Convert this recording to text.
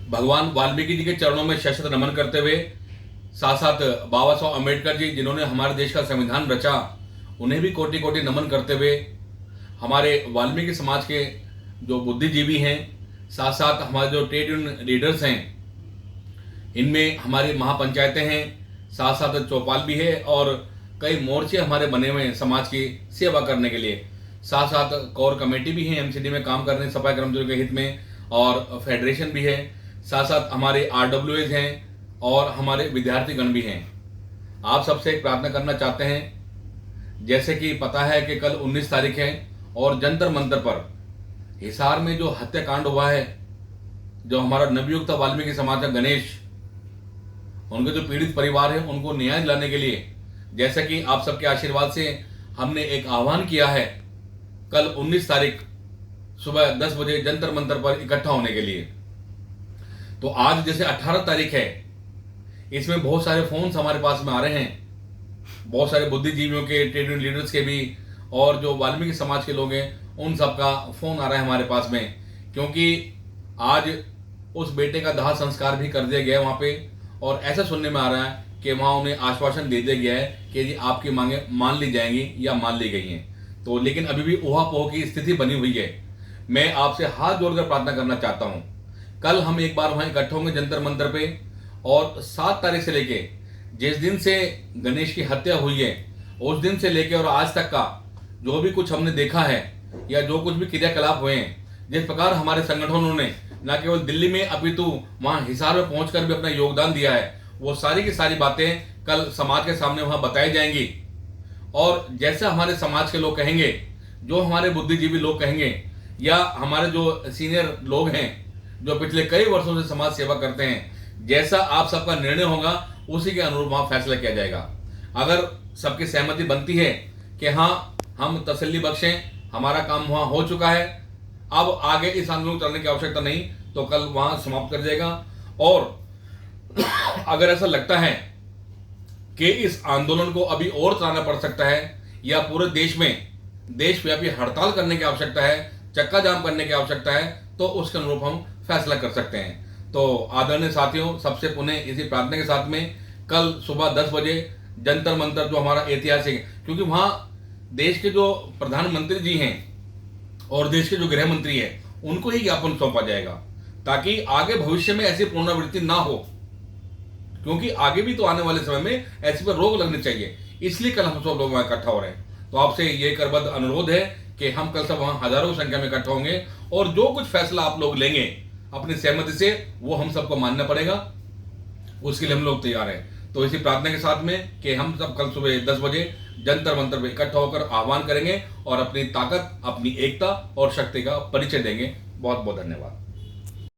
भगवान वाल्मीकि जी के चरणों में शत नमन करते हुए, साथ साथ बाबा साहब अम्बेडकर जी जिन्होंने हमारे देश का संविधान रचा, उन्हें भी कोटि कोटि नमन करते हुए, हमारे वाल्मीकि समाज के जो बुद्धिजीवी हैं, साथ साथ हमारे जो ट्रेड यूनियन लीडर्स हैं, इनमें हमारी महापंचायतें हैं, साथ साथ चौपाल भी है और कई मोर्चे हमारे बने हुए हैं समाज की सेवा करने के लिए। साथ साथ कोर कमेटी भी है, एमसीडी में काम कर रहे हैं सफाई कर्मचारियों के हित में, और फेडरेशन भी है। साथ साथ हमारे आरडब्ल्यूएज हैं और हमारे विद्यार्थी गण भी हैं। आप सबसे एक प्रार्थना करना चाहते हैं, जैसे कि पता है कि कल 19 तारीख है और जंतर मंतर पर हिसार में जो हत्याकांड हुआ है, जो हमारा नवयुक्त वाल्मीकि समाज का गणेश, उनके जो पीड़ित परिवार है उनको न्याय दिलाने के लिए, जैसा कि आप सबके आशीर्वाद से हमने एक आह्वान किया है कल 19 तारीख सुबह 10 बजे जंतर मंतर पर इकट्ठा होने के लिए। तो आज जैसे 18 तारीख है, इसमें बहुत सारे फोन्स हमारे पास में आ रहे हैं, बहुत सारे बुद्धिजीवियों के, ट्रेड यूनियन लीडर्स के भी, और जो वाल्मीकि समाज के लोग हैं उन सबका फोन आ रहा है हमारे पास में, क्योंकि आज उस बेटे का दाह संस्कार भी कर दिया गया है वहाँ पे, और ऐसा सुनने में आ रहा है कि वहाँ उन्हें आश्वासन दे दिया गया है कि जी आपकी मांगे मान ली जाएंगी या मान ली गई हैं। तो लेकिन अभी भी ऊहापोह की स्थिति बनी हुई है। मैं आपसे हाथ जोड़कर प्रार्थना करना चाहता हूँ, कल हम एक बार वहाँ इकट्ठे होंगे जंतर मंतर पे, और 7 तारीख से लेके जिस दिन से गणेश की हत्या हुई है उस दिन से लेके और आज तक का जो भी कुछ हमने देखा है या जो कुछ भी क्रियाकलाप हुए हैं, जिस प्रकार हमारे संगठनों ने न केवल दिल्ली में अपितु वहाँ हिसार में पहुंचकर भी अपना योगदान दिया है, वो सारी की सारी बातें कल समाज के सामने वहाँ बताई जाएंगी। और जैसा हमारे समाज के लोग कहेंगे, जो हमारे बुद्धिजीवी लोग कहेंगे, या हमारे जो सीनियर लोग हैं जो पिछले कई वर्षों से समाज सेवा करते हैं, जैसा आप सबका निर्णय होगा उसी के अनुरूप वहाँ फैसला किया जाएगा। अगर सबकी सहमति बनती है कि हाँ हम तसल्ली बख्शें, हमारा काम वहाँ हो चुका है, अब आगे इस आंदोलन को चलने की आवश्यकता नहीं, तो कल वहाँ समाप्त कर जाएगा। और अगर ऐसा लगता है कि इस आंदोलन को अभी और चलाना पड़ सकता है या पूरे देश में देशव्यापी हड़ताल करने की आवश्यकता है, चक्का जाम करने की आवश्यकता है, तो उसके अनुरूप हम फैसला कर सकते हैं। तो आदरणीय साथियों, सबसे पुनः इसी प्रार्थना के साथ में कल सुबह 10 बजे जंतर मंतर जो हमारा ऐतिहासिक है, क्योंकि वहाँ देश के जो प्रधानमंत्री जी हैं और देश के जो गृह मंत्री हैं उनको ही ज्ञापन सौंपा जाएगा, ताकि आगे भविष्य में ऐसी पुनरावृत्ति ना हो, क्योंकि आगे भी तो आने वाले समय में ऐसे पर रोक लगनी चाहिए। इसलिए कल हम सब लोग वहां इकट्ठा हो रहे हैं। तो आपसे ये करबद्ध अनुरोध है कि हम कल सब वहां हजारों की संख्या में इकट्ठा होंगे, और जो कुछ फैसला आप लोग लेंगे अपनी सहमति से, वो हम सबको मानना पड़ेगा, उसके लिए हम लोग तैयार हैं। तो इसी प्रार्थना के साथ में कि हम सब कल सुबह 10 बजे जंतर मंतर में इकट्ठा होकर आह्वान करेंगे और अपनी ताकत, अपनी एकता और शक्ति का परिचय देंगे। बहुत बहुत धन्यवाद।